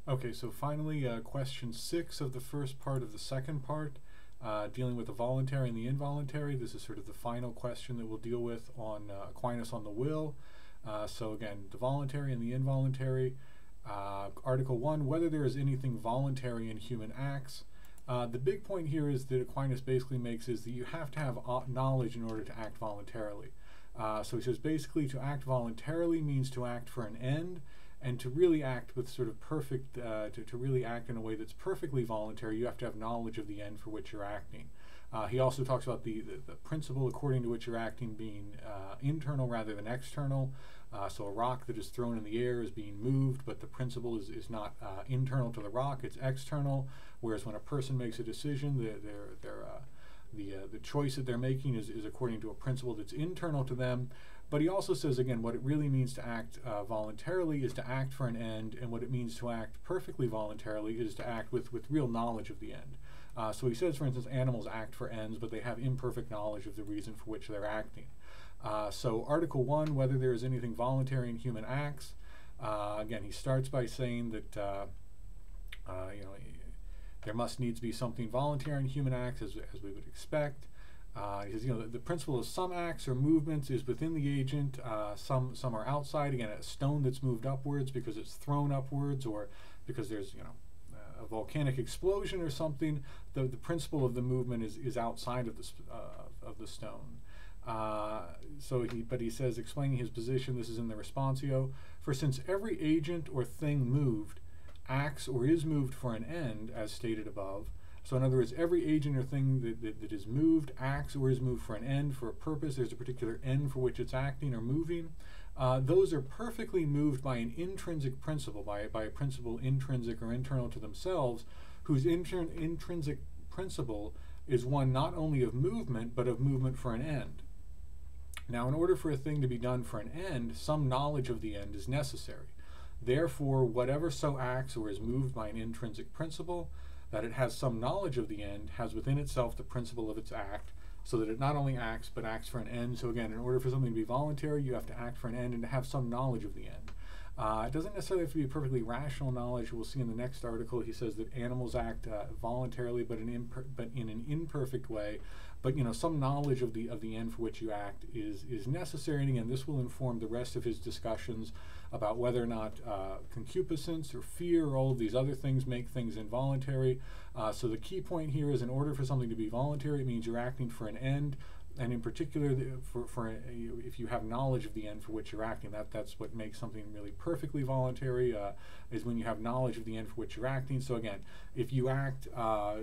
Okay, so finally, question 6 of the first part of the second part, dealing with the voluntary and the involuntary. This is sort of the final question that we'll deal with on Aquinas on the will. So again, the voluntary and the involuntary. Article 1, whether there is anything voluntary in human acts. The big point here is that Aquinas basically makes is that you have to have knowledge in order to act voluntarily. So he says basically to act voluntarily means to act for an end, and to really act with sort of perfect, to really act in a way that's perfectly voluntary, you have to have knowledge of the end for which you're acting. He also talks about the principle according to which you're acting being internal rather than external. So a rock that is thrown in the air is being moved, but the principle is not internal to the rock, it's external. Whereas when a person makes a decision, the choice that they're making is according to a principle that's internal to them. But he also says, again, what it really means to act voluntarily is to act for an end, and what it means to act perfectly voluntarily is to act with real knowledge of the end. So he says, for instance, animals act for ends, but they have imperfect knowledge of the reason for which they're acting. So Article 1, whether there is anything voluntary in human acts. Again, he starts by saying that there must needs be something voluntary in human acts, as we would expect. He says, the principle of some acts or movements is within the agent. Some are outside. Again, a stone that's moved upwards because it's thrown upwards, or because there's a volcanic explosion or something. The principle of the movement is outside of the stone. But he says, explaining his position, this is in the Responsio, for since every agent or thing moved acts or is moved for an end, as stated above. So in other words, every agent or thing that is moved acts or is moved for an end, for a purpose. There's a particular end for which it's acting or moving. Those are perfectly moved by an intrinsic principle, by a principle intrinsic or internal to themselves, whose intrinsic principle is one not only of movement, but of movement for an end. Now, in order for a thing to be done for an end, some knowledge of the end is necessary. Therefore, whatever so acts or is moved by an intrinsic principle, that it has some knowledge of the end, has within itself the principle of its act, so that it not only acts, but acts for an end. So again, in order for something to be voluntary, you have to act for an end and to have some knowledge of the end. It doesn't necessarily have to be a perfectly rational knowledge. We'll see in the next article, he says that animals act voluntarily, but in an imperfect way. But some knowledge of the end for which you act is necessary. And again, this will inform the rest of his discussions about whether or not concupiscence or fear or all of these other things make things involuntary. So the key point here is, in order for something to be voluntary, it means you're acting for an end. And in particular, if you have knowledge of the end for which you're acting, that's what makes something really perfectly voluntary, is when you have knowledge of the end for which you're acting. So again, if you act, a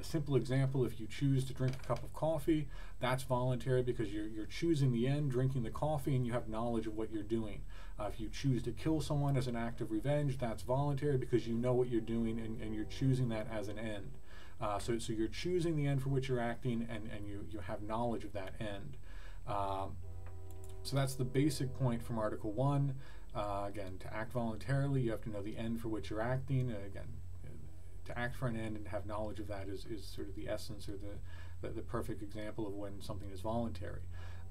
simple example, if you choose to drink a cup of coffee, that's voluntary because you're choosing the end, drinking the coffee, and you have knowledge of what you're doing. If you choose to kill someone as an act of revenge, that's voluntary because you know what you're doing and you're choosing that as an end. So you're choosing the end for which you're acting, and you have knowledge of that end. So that's the basic point from Article 1. Again, to act voluntarily, you have to know the end for which you're acting. Again, to act for an end and have knowledge of that is sort of the essence, or the perfect example of when something is voluntary.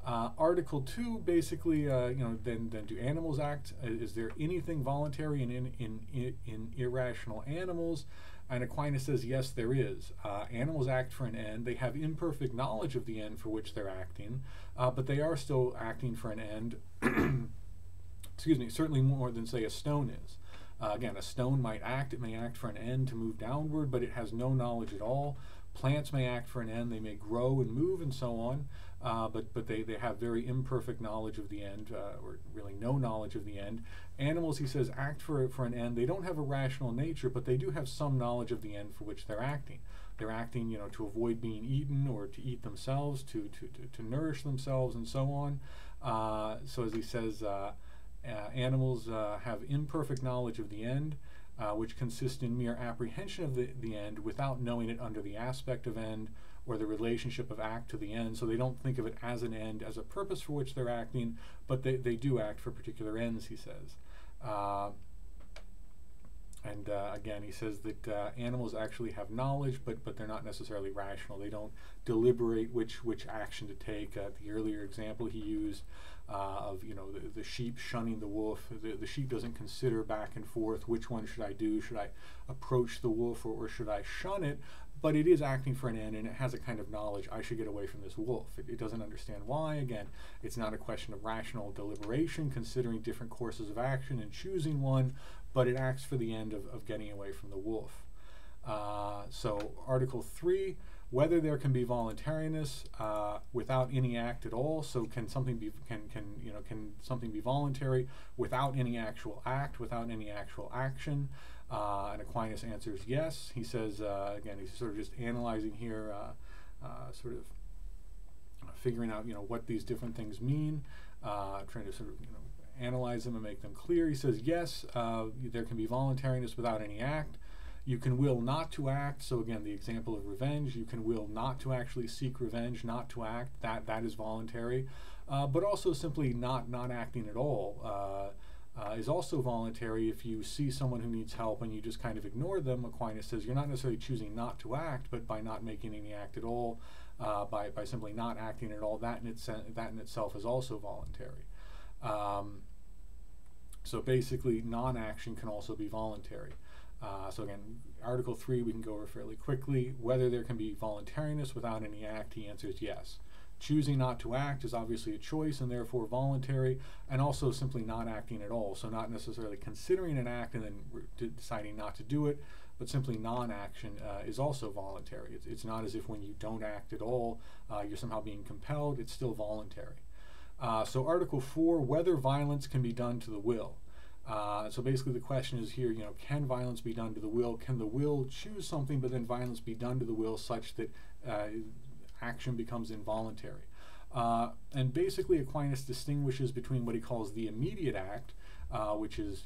Article 2, basically, then do animals act? Is there anything voluntary in irrational animals? And Aquinas says, yes, there is. Animals act for an end. They have imperfect knowledge of the end for which they're acting, but they are still acting for an end. Excuse me, certainly more than, say, a stone is. Again, a stone might act. It may act for an end to move downward, but it has no knowledge at all. Plants may act for an end. They may grow and move and so on, but they have very imperfect knowledge of the end, or really no knowledge of the end. Animals, he says, act for an end. They don't have a rational nature, but they do have some knowledge of the end for which they're acting. They're acting, to avoid being eaten, or to eat themselves, to nourish themselves, and so on. So as he says, animals have imperfect knowledge of the end, which consists in mere apprehension of the end without knowing it under the aspect of end or the relationship of act to the end. So they don't think of it as an end, as a purpose for which they're acting, but they do act for particular ends, he says. And again, he says that animals actually have knowledge, but they're not necessarily rational. They don't deliberate which action to take. The earlier example he used of the sheep shunning the wolf. The sheep doesn't consider back and forth which one should I do. Should I approach the wolf or should I shun it? But it is acting for an end, and it has a kind of knowledge, I should get away from this wolf. It doesn't understand why. Again, it's not a question of rational deliberation, considering different courses of action and choosing one, but it acts for the end of getting away from the wolf. So Article 3, whether there can be voluntariness without any act at all. So can something be can something be voluntary without any actual act, without any actual action? And Aquinas answers yes. He says, again, he's sort of just analyzing here, sort of figuring out, what these different things mean, trying to sort of, analyze them and make them clear. He says, yes, there can be voluntariness without any act. You can will not to act. So again, the example of revenge, you can will not to actually seek revenge, not to act. That is voluntary. But also simply not acting at all. Is also voluntary. If you see someone who needs help and you just kind of ignore them, Aquinas says you're not necessarily choosing not to act, but by not making any act at all, by simply not acting at all, that in itself is also voluntary. So basically, non-action can also be voluntary. So again, Article 3 we can go over fairly quickly. Whether there can be voluntariness without any act, he answers yes. Choosing not to act is obviously a choice and therefore voluntary, and also simply not acting at all. So not necessarily considering an act and then deciding not to do it, but simply non-action is also voluntary. It's not as if when you don't act at all, you're somehow being compelled. It's still voluntary. So Article 4, whether violence can be done to the will. So basically the question is here, can violence be done to the will? Can the will choose something, but then violence be done to the will such that action becomes involuntary? And basically Aquinas distinguishes between what he calls the immediate act, which is,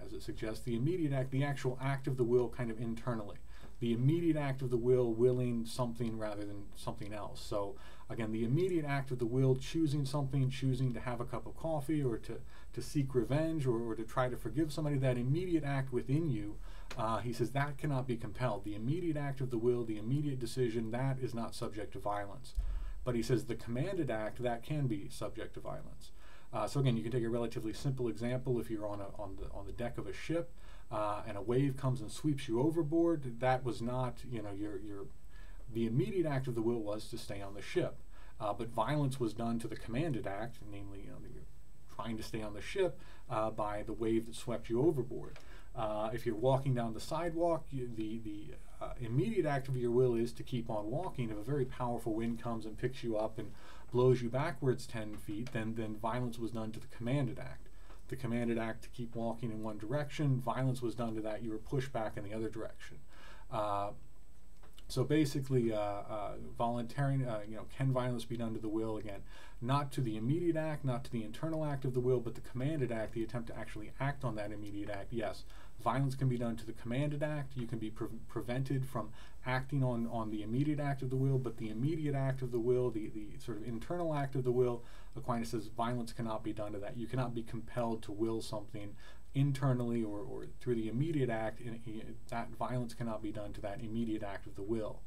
as it suggests, the immediate act, the actual act of the will kind of internally. The immediate act of the will willing something rather than something else. So again, the immediate act of the will choosing something, choosing to have a cup of coffee or to seek revenge or to try to forgive somebody, that immediate act within you, he says that cannot be compelled. The immediate act of the will, the immediate decision, that is not subject to violence. But he says the commanded act, that can be subject to violence. So again, you can take a relatively simple example. If you're on the deck of a ship and a wave comes and sweeps you overboard, that was not, the immediate act of the will was to stay on the ship. But violence was done to the commanded act, namely, you're trying to stay on the ship by the wave that swept you overboard. If you're walking down the sidewalk, the immediate act of your will is to keep on walking. If a very powerful wind comes and picks you up and blows you backwards 10 feet, then violence was done to the commanded act. The commanded act to keep walking in one direction, violence was done to that. You were pushed back in the other direction. So basically, voluntary, can violence be done to the will? Again, not to the immediate act, not to the internal act of the will, but the commanded act, the attempt to actually act on that immediate act. Yes, violence can be done to the commanded act. You can be prevented from acting on the immediate act of the will, but the immediate act of the will, the sort of internal act of the will, Aquinas says violence cannot be done to that. You cannot be compelled to will something internally or through the immediate act. That violence cannot be done to that immediate act of the will.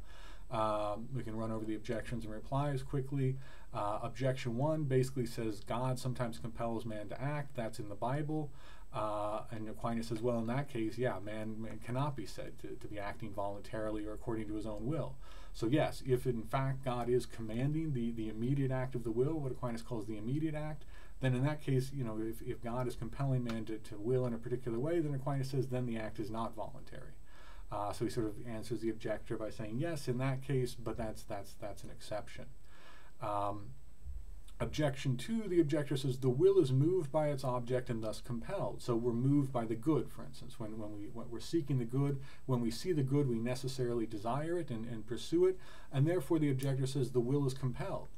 We can run over the objections and replies quickly. Objection 1 basically says God sometimes compels man to act. That's in the Bible. And Aquinas says, well, in that case, yeah, man cannot be said to be acting voluntarily or according to his own will. So yes, if in fact God is commanding the immediate act of the will, what Aquinas calls the immediate act, then in that case, if God is compelling man to will in a particular way, then Aquinas says then the act is not voluntary. So he sort of answers the objector by saying, yes, in that case, but that's an exception. Objection 2, the objector says the will is moved by its object and thus compelled. So we're moved by the good, for instance. When we're seeking the good, when we see the good, we necessarily desire it and pursue it, and therefore the objector says the will is compelled.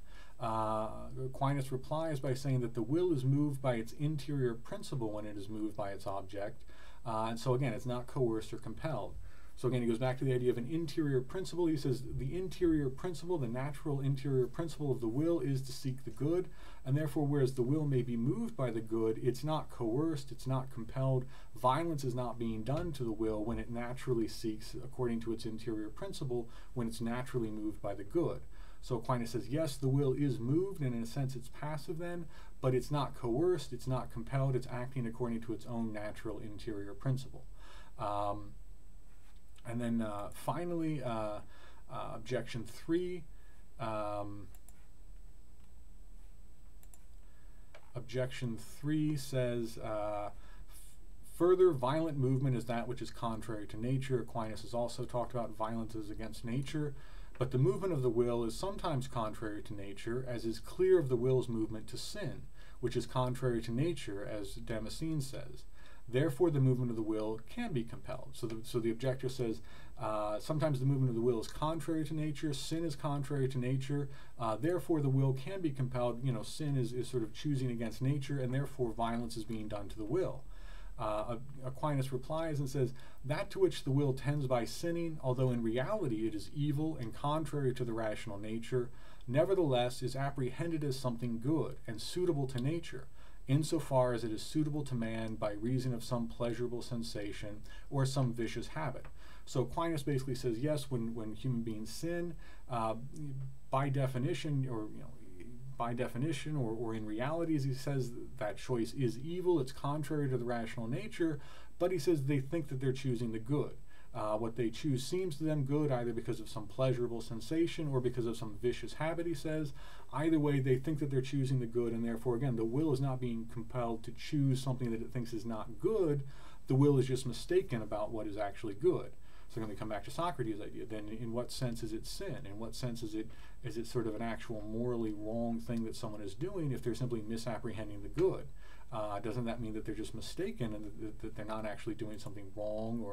Aquinas replies by saying that the will is moved by its interior principle when it is moved by its object. And so again, it's not coerced or compelled. So again, he goes back to the idea of an interior principle. He says the interior principle, the natural interior principle of the will is to seek the good, and therefore whereas the will may be moved by the good, it's not coerced, it's not compelled. Violence is not being done to the will when it naturally seeks, according to its interior principle, when it's naturally moved by the good. So Aquinas says, yes, the will is moved, and in a sense it's passive then, but it's not coerced, it's not compelled, it's acting according to its own natural interior principle. And then finally, objection 3. Objection 3 says, further, violent movement is that which is contrary to nature. Aquinas has also talked about violence is against nature. But the movement of the will is sometimes contrary to nature, as is clear of the will's movement to sin, which is contrary to nature, as Damascene says. Therefore, the movement of the will can be compelled. So the objector says, sometimes the movement of the will is contrary to nature, sin is contrary to nature, therefore the will can be compelled. You know, sin is sort of choosing against nature, and therefore violence is being done to the will. Aquinas replies and says, that to which the will tends by sinning, although in reality it is evil and contrary to the rational nature, nevertheless is apprehended as something good and suitable to nature, insofar as it is suitable to man by reason of some pleasurable sensation or some vicious habit. So Aquinas basically says, yes, when human beings sin, by definition, or in reality, as he says, that choice is evil, it's contrary to the rational nature, but he says they think that they're choosing the good. What they choose seems to them good, either because of some pleasurable sensation or because of some vicious habit, he says. Either way, they think that they're choosing the good, and therefore, again, the will is not being compelled to choose something that it thinks is not good. The will is just mistaken about what is actually good. So when we come back to Socrates' idea, then in what sense is it sin? In what sense is it sort of an actual morally wrong thing that someone is doing if they're simply misapprehending the good? Doesn't that mean that they're just mistaken and that they're not actually doing something wrong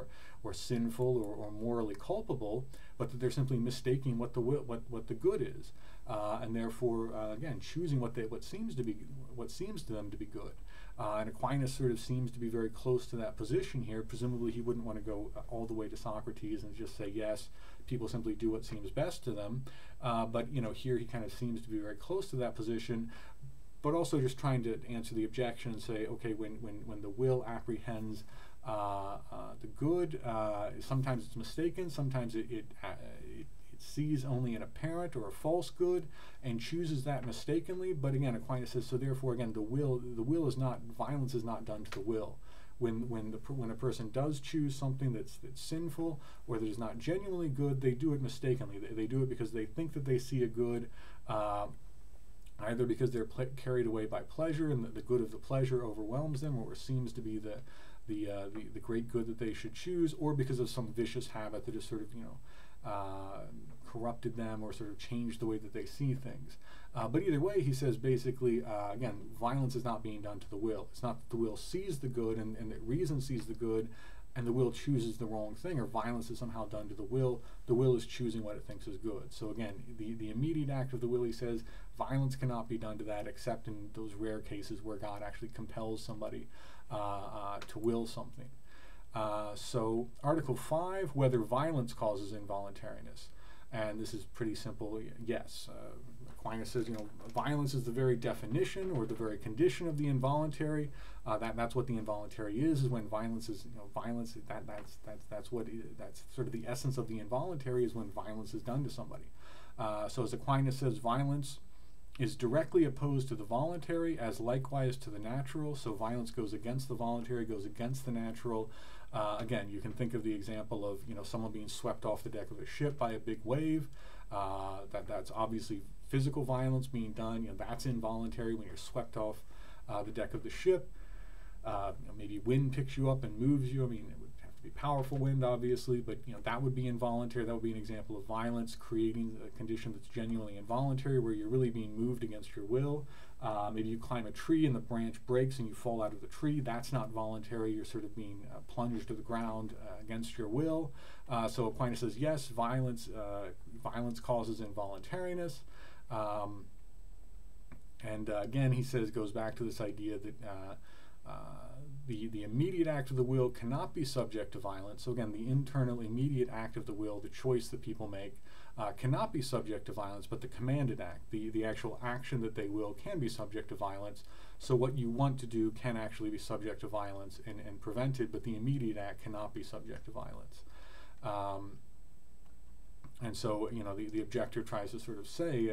or sinful or morally culpable, but that they're simply mistaking what the good is, and therefore again choosing what seems to them to be good. And Aquinas sort of seems to be very close to that position here. Presumably he wouldn't want to go all the way to Socrates and just say, yes, people simply do what seems best to them. But here he kind of seems to be very close to that position, but also just trying to answer the objection and say, okay, when the will apprehends the good, sometimes it's mistaken, sometimes it sees only an apparent or a false good and chooses that mistakenly. But again, Aquinas says, so therefore, again, the will is not, violence is not done to the will. When a person does choose something that's sinful or that is not genuinely good, they do it mistakenly. They do it because they think that they see a good, either because they're carried away by pleasure and the good of the pleasure overwhelms them, or seems to be the great good that they should choose, or because of some vicious habit that has sort of corrupted them or sort of changed the way that they see things. But either way, he says basically, again, violence is not being done to the will. It's not that the will sees the good and that reason sees the good and the will chooses the wrong thing, or violence is somehow done to the will. The will is choosing what it thinks is good. So again, the immediate act of the will, he says, violence cannot be done to that except in those rare cases where God actually compels somebody to will something. So Article 5, whether violence causes involuntariness. And this is pretty simple, yes. Aquinas says, violence is the very definition or the very condition of the involuntary. That's what the involuntary is when violence is, violence, that's sort of the essence of the involuntary, is when violence is done to somebody. So as Aquinas says, violence is directly opposed to the voluntary as likewise to the natural. So violence goes against the voluntary, goes against the natural. Again, you can think of the example of someone being swept off the deck of a ship by a big wave. That's obviously physical violence being done. That's involuntary when you're swept off the deck of the ship. Maybe wind picks you up and moves you. I mean, it would have to be powerful wind, obviously, but that would be involuntary. That would be an example of violence, creating a condition that's genuinely involuntary, where you're really being moved against your will. Maybe you climb a tree and the branch breaks and you fall out of the tree. That's not voluntary. You're sort of being plunged to the ground against your will. So Aquinas says, yes, violence causes involuntariness. And again, he says, goes back to this idea that the immediate act of the will cannot be subject to violence. So again, the internal immediate act of the will, the choice that people make, cannot be subject to violence, but the commanded act, the actual action that they will, can be subject to violence. So what you want to do can actually be subject to violence and prevented, but the immediate act cannot be subject to violence. And so, the objector tries to sort of say,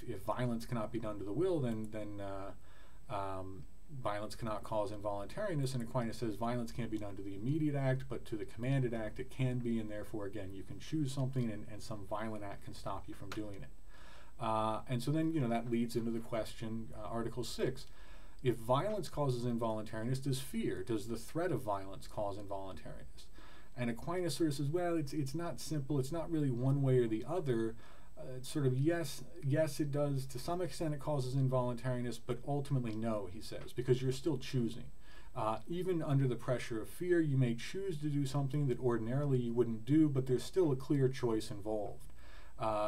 if violence cannot be done to the will, then violence cannot cause involuntariness. And Aquinas says violence can't be done to the immediate act, but to the commanded act it can be, and therefore, again, you can choose something, and some violent act can stop you from doing it. And so then, that leads into the question, Article 6. If violence causes involuntariness, does the threat of violence cause involuntariness? And Aquinas sort of says, well, it's not simple. It's not really one way or the other. It's sort of yes, it does. To some extent, it causes involuntariness, but ultimately, no, he says, because you're still choosing. Even under the pressure of fear, you may choose to do something that ordinarily you wouldn't do, but there's still a clear choice involved.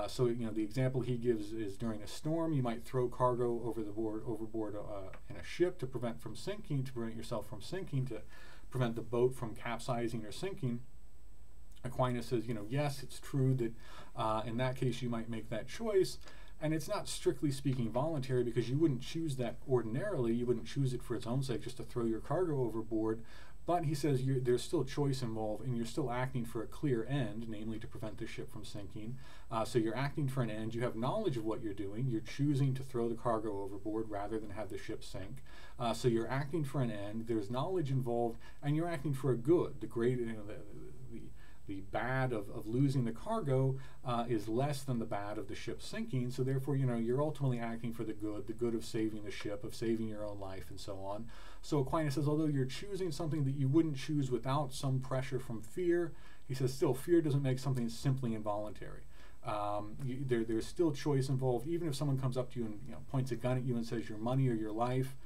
So the example he gives is during a storm, you might throw cargo overboard in a ship to prevent yourself from sinking, to prevent the boat from capsizing or sinking. Aquinas says, yes, it's true that in that case you might make that choice, and it's not strictly speaking voluntary, because you wouldn't choose that ordinarily. You wouldn't choose it for its own sake, just to throw your cargo overboard. But he says there's still choice involved, and you're still acting for a clear end, namely to prevent the ship from sinking. So you're acting for an end. You have knowledge of what you're doing. You're choosing to throw the cargo overboard rather than have the ship sink. So you're acting for an end. There's knowledge involved, and you're acting for a good. The great, the bad of losing the cargo is less than the bad of the ship sinking. So therefore, you're ultimately acting for the good of saving the ship, of saving your own life, and so on. So Aquinas says, although you're choosing something that you wouldn't choose without some pressure from fear, he says still fear doesn't make something simply involuntary. There's still choice involved. Even if someone comes up to you and points a gun at you and says your money or your life,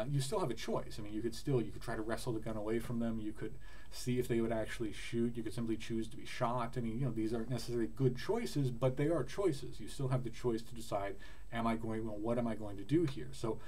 you still have a choice. I mean, you could try to wrestle the gun away from them. You could see if they would actually shoot. You could simply choose to be shot. I mean, these aren't necessarily good choices, but they are choices. You still have the choice to decide, what am I going to do here? So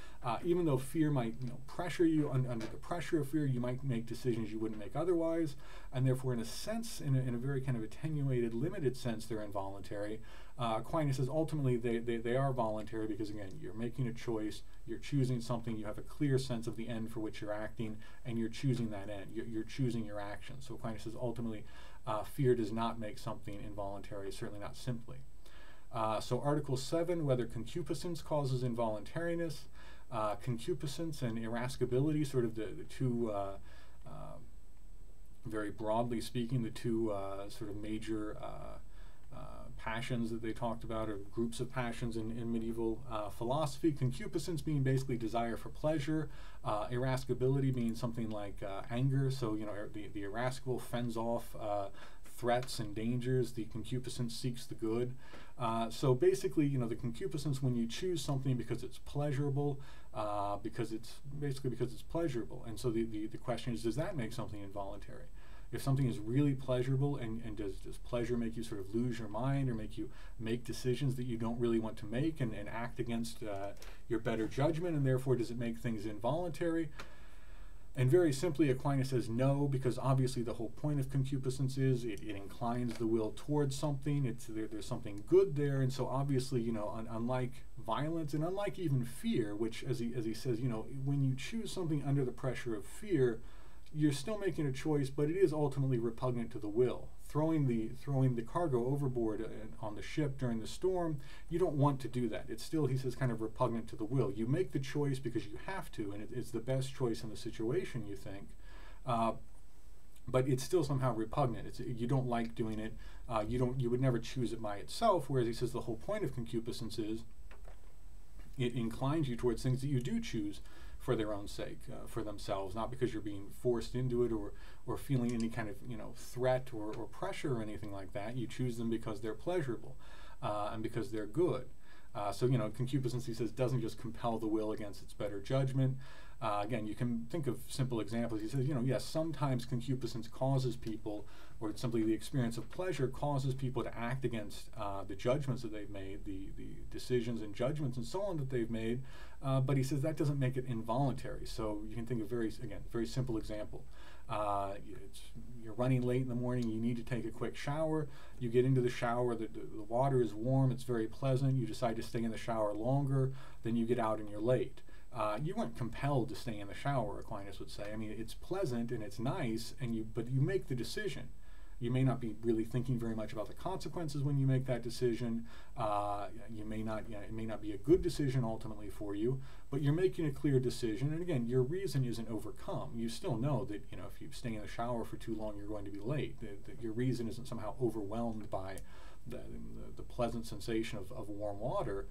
even though fear might pressure you, under the pressure of fear, you might make decisions you wouldn't make otherwise, and therefore, in a sense, in a very kind of attenuated, limited sense, they're involuntary. Aquinas says ultimately they are voluntary, because again, you're making a choice, you're choosing something, you have a clear sense of the end for which you're acting, and you're choosing that end. You're choosing your action. So Aquinas says ultimately fear does not make something involuntary, certainly not simply. So Article 7, whether concupiscence causes involuntariness. Concupiscence and irascibility, sort of the two, very broadly speaking, the two sort of major passions that they talked about, or groups of passions in medieval philosophy. Concupiscence being basically desire for pleasure, irascibility being something like anger. So the irascible fends off threats and dangers. The concupiscence seeks the good. So basically, the concupiscence, when you choose something because it's pleasurable, because it's pleasurable. And so the question is, does that make something involuntary? If something is really pleasurable, and does pleasure make you sort of lose your mind, or make you make decisions that you don't really want to make, and act against your better judgment, and therefore does it make things involuntary? And very simply, Aquinas says no, because obviously the whole point of concupiscence is it inclines the will towards something. There's something good there, and so obviously, unlike violence and unlike even fear, which as he says, when you choose something under the pressure of fear, you're still making a choice, but it is ultimately repugnant to the will. Throwing the cargo overboard on the ship during the storm, you don't want to do that. It's still, he says, kind of repugnant to the will. You make the choice because you have to, and it's the best choice in the situation, you think. But it's still somehow repugnant. You don't like doing it. You would never choose it by itself, whereas he says the whole point of concupiscence is it inclines you towards things that you do choose for their own sake, for themselves, not because you're being forced into it or feeling any kind of threat or pressure or anything like that. You choose them because they're pleasurable and because they're good. So concupiscence, he says, doesn't just compel the will against its better judgment. Again, you can think of simple examples. He says, yes, sometimes concupiscence causes people, or simply the experience of pleasure causes people to act against the judgments that they've made, the decisions and judgments and so on that they've made. But he says that doesn't make it involuntary. So you can think of very simple example. You're running late in the morning, you need to take a quick shower. You get into the shower, the water is warm, it's very pleasant. You decide to stay in the shower longer, then you get out and you're late. You weren't compelled to stay in the shower, Aquinas would say. I mean, it's pleasant and it's nice, but you make the decision. You may not be really thinking very much about the consequences when you make that decision. It may not be a good decision ultimately for you, but you're making a clear decision. And again, your reason isn't overcome. You still know that if you stay in the shower for too long, you're going to be late. That your reason isn't somehow overwhelmed by the pleasant sensation of warm water.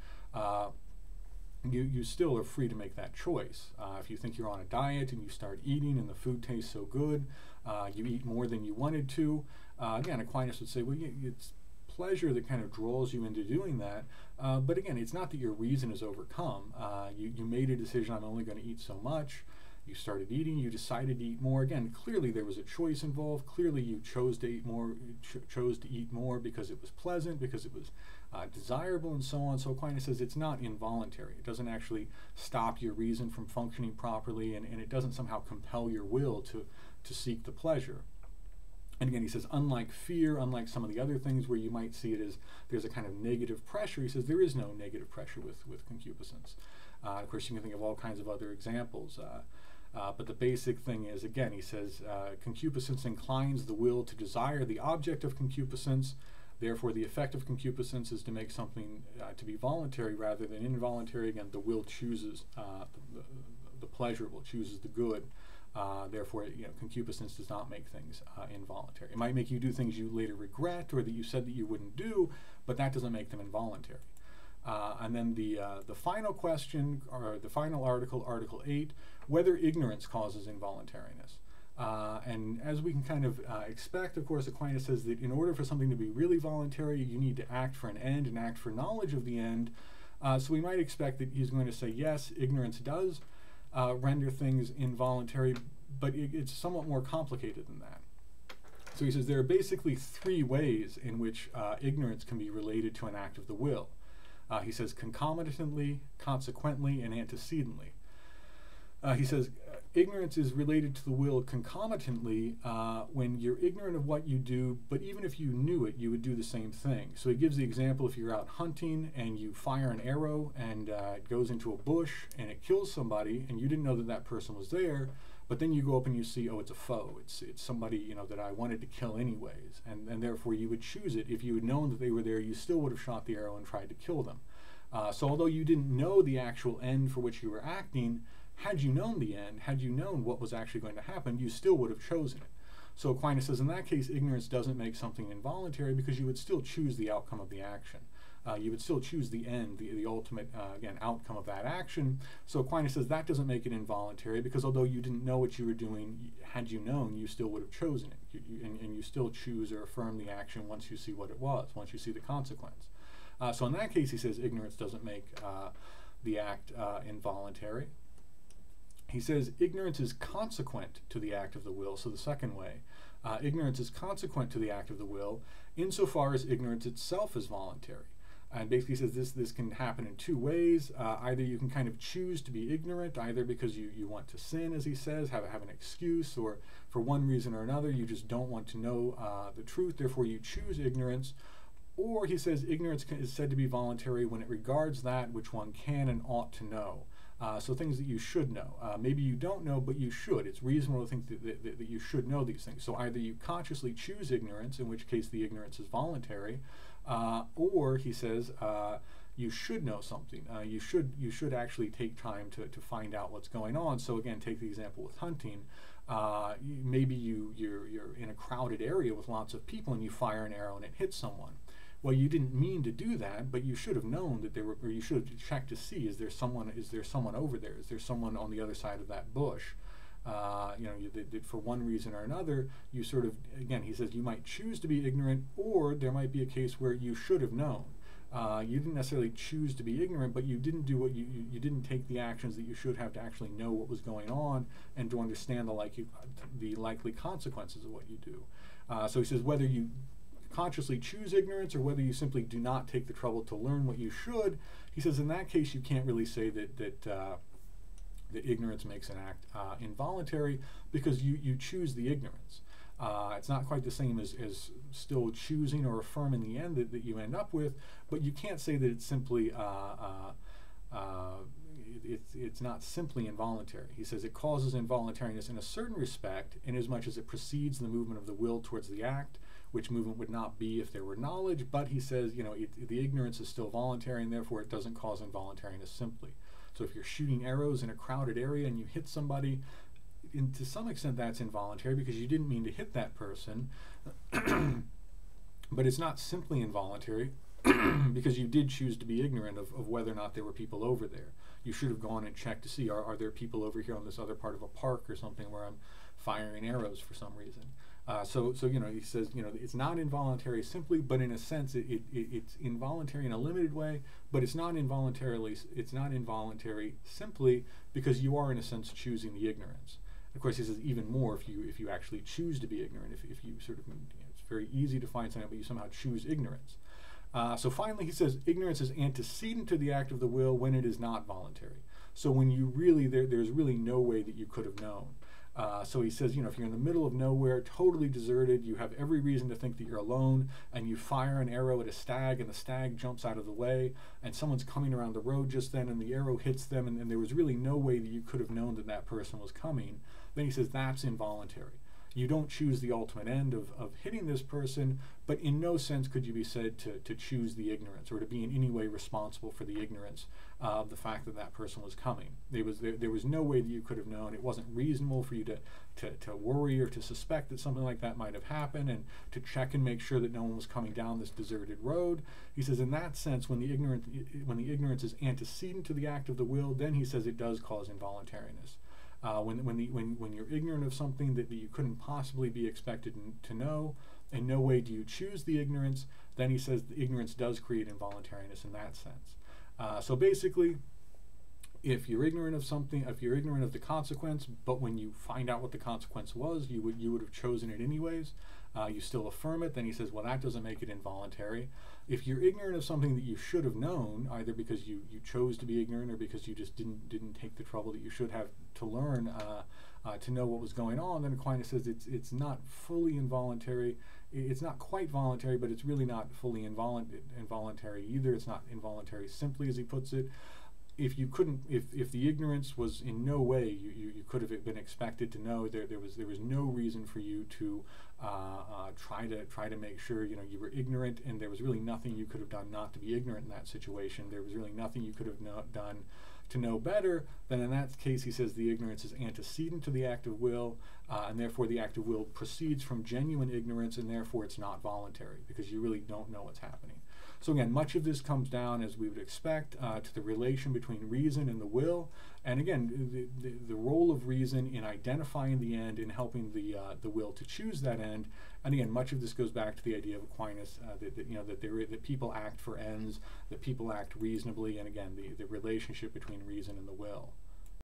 You still are free to make that choice. If you think you're on a diet and you start eating and the food tastes so good, you eat more than you wanted to. Again, Aquinas would say, well, it's pleasure that kind of draws you into doing that. But again, it's not that your reason is overcome. You made a decision, I'm only going to eat so much. You started eating, you decided to eat more. Again, clearly there was a choice involved. Clearly you chose to eat more, because it was pleasant, because it was desirable, and so on. So Aquinas says it's not involuntary. It doesn't actually stop your reason from functioning properly, and it doesn't somehow compel your will to seek the pleasure. And again, he says, unlike fear, unlike some of the other things where you might see it as there's a kind of negative pressure, he says there is no negative pressure with concupiscence. Of course, you can think of all kinds of other examples. But the basic thing is, again, he says, concupiscence inclines the will to desire the object of concupiscence. Therefore, the effect of concupiscence is to make something to be voluntary rather than involuntary. Again, the will chooses the pleasurable, chooses the good. Therefore, concupiscence does not make things involuntary. It might make you do things you later regret or that you said that you wouldn't do, but that doesn't make them involuntary. And then the final question, or the final article, Article 8, whether ignorance causes involuntariness. And as we can kind of expect, of course, Aquinas says that in order for something to be really voluntary, you need to act for an end and act for knowledge of the end. So we might expect that he's going to say, yes, ignorance does render things involuntary, but it's somewhat more complicated than that. So he says there are basically three ways in which ignorance can be related to an act of the will. He says concomitantly, consequently, and antecedently. He says ignorance is related to the will concomitantly when you're ignorant of what you do, but even if you knew it, you would do the same thing. So he gives the example, if you're out hunting and you fire an arrow and it goes into a bush and it kills somebody, and you didn't know that that person was there, but then you go up and you see, oh, it's a foe. It's somebody that I wanted to kill anyways, and therefore you would choose it. If you had known that they were there, you still would have shot the arrow and tried to kill them. So although you didn't know the actual end for which you were acting, had you known the end, had you known what was actually going to happen, you still would have chosen it. So Aquinas says in that case, ignorance doesn't make something involuntary because you would still choose the outcome of the action. You would still choose the end, the ultimate, again, outcome of that action. So Aquinas says that doesn't make it involuntary because although you didn't know what you were doing, had you known, you still would have chosen it. And you still choose or affirm the action once you see what it was, once you see the consequence. So in that case, he says ignorance doesn't make the act involuntary. He says ignorance is consequent to the act of the will. So the second way, ignorance is consequent to the act of the will insofar as ignorance itself is voluntary. And basically says this can happen in two ways. Either you can kind of choose to be ignorant, either because you want to sin, as he says, have an excuse, or for one reason or another, you just don't want to know the truth, therefore you choose ignorance. Or he says ignorance is said to be voluntary when it regards that which one can and ought to know. So things that you should know. Maybe you don't know, but you should. It's reasonable to think that you should know these things. So either you consciously choose ignorance, in which case the ignorance is voluntary, or he says you should know something. You should actually take time to find out what's going on. So again, take the example with hunting. Maybe you're in a crowded area with lots of people and you fire an arrow and it hits someone. Well, you didn't mean to do that, but you should have known that there were, or you should have checked to see, is there someone over there? Is there someone on the other side of that bush? That for one reason or another, you sort of, again, he says you might choose to be ignorant, or there might be a case where you should have known. You didn't necessarily choose to be ignorant, but you didn't do what you didn't take the actions that you should have to actually know what was going on and to understand the likely consequences of what you do. So he says whether you consciously choose ignorance or whether you simply do not take the trouble to learn what you should, he says in that case you can't really say that ignorance makes an act involuntary, because you choose the ignorance. It's not quite the same as still choosing or affirming the end that you end up with, but you can't say that it's simply it's not simply involuntary. He says it causes involuntariness in a certain respect, inasmuch as it precedes the movement of the will towards the act, which movement would not be if there were knowledge. But he says, the ignorance is still voluntary, and therefore it doesn't cause involuntariness simply. So if you're shooting arrows in a crowded area and you hit somebody, to some extent that's involuntary because you didn't mean to hit that person, but it's not simply involuntary because you did choose to be ignorant of whether or not there were people over there. You should have gone and checked to see, are there people over here on this other part of a park or something where I'm firing arrows for some reason. So he says, it's not involuntary simply, but in a sense it's involuntary in a limited way, but it's not involuntary simply because you are in a sense choosing the ignorance. Of course, he says even more if you actually choose to be ignorant, if you sort of, it's very easy to find something, but you somehow choose ignorance. So finally, he says ignorance is antecedent to the act of the will when it is not voluntary. So when you really, there's really no way that you could have known. So he says, if you're in the middle of nowhere, totally deserted, you have every reason to think that you're alone, and you fire an arrow at a stag, and the stag jumps out of the way, and someone's coming around the road just then, and the arrow hits them, and there was really no way that you could have known that that person was coming, then he says that's involuntary. You don't choose the ultimate end of hitting this person, but in no sense could you be said to choose the ignorance or to be in any way responsible for the ignorance of the fact that that person was coming. There was no way that you could have known. It wasn't reasonable for you to worry or to suspect that something like that might have happened and to check and make sure that no one was coming down this deserted road. He says in that sense, when the ignorance is antecedent to the act of the will, then he says it does cause involuntariness. When you're ignorant of something that you couldn't possibly be expected to know, in no way do you choose the ignorance, then he says the ignorance does create involuntariness in that sense. So basically, if you're ignorant of something, if you're ignorant of the consequence, but when you find out what the consequence was, you would have chosen it anyways, you still affirm it, then he says, well, that doesn't make it involuntary. If you're ignorant of something that you should have known, either because you chose to be ignorant or because you just didn't take the trouble that you should have to learn to know what was going on, then Aquinas says it's not fully involuntary. It's not quite voluntary, but it's really not fully involuntary either. It's not involuntary simply, as he puts it. If the ignorance was in no way you could have been expected to know, there was no reason for you to try to make sure you were ignorant, and there was really nothing you could have done not to be ignorant in that situation. There was really nothing you could have done to know better. Then in that case, he says the ignorance is antecedent to the act of will, and therefore the act of will proceeds from genuine ignorance, and therefore it's not voluntary because you really don't know what's happening. So again, much of this comes down, as we would expect, to the relation between reason and the will, and again, the role of reason in identifying the end, in helping the will to choose that end. And again, much of this goes back to the idea of Aquinas that people act for ends, that people act reasonably, and again, the relationship between reason and the will.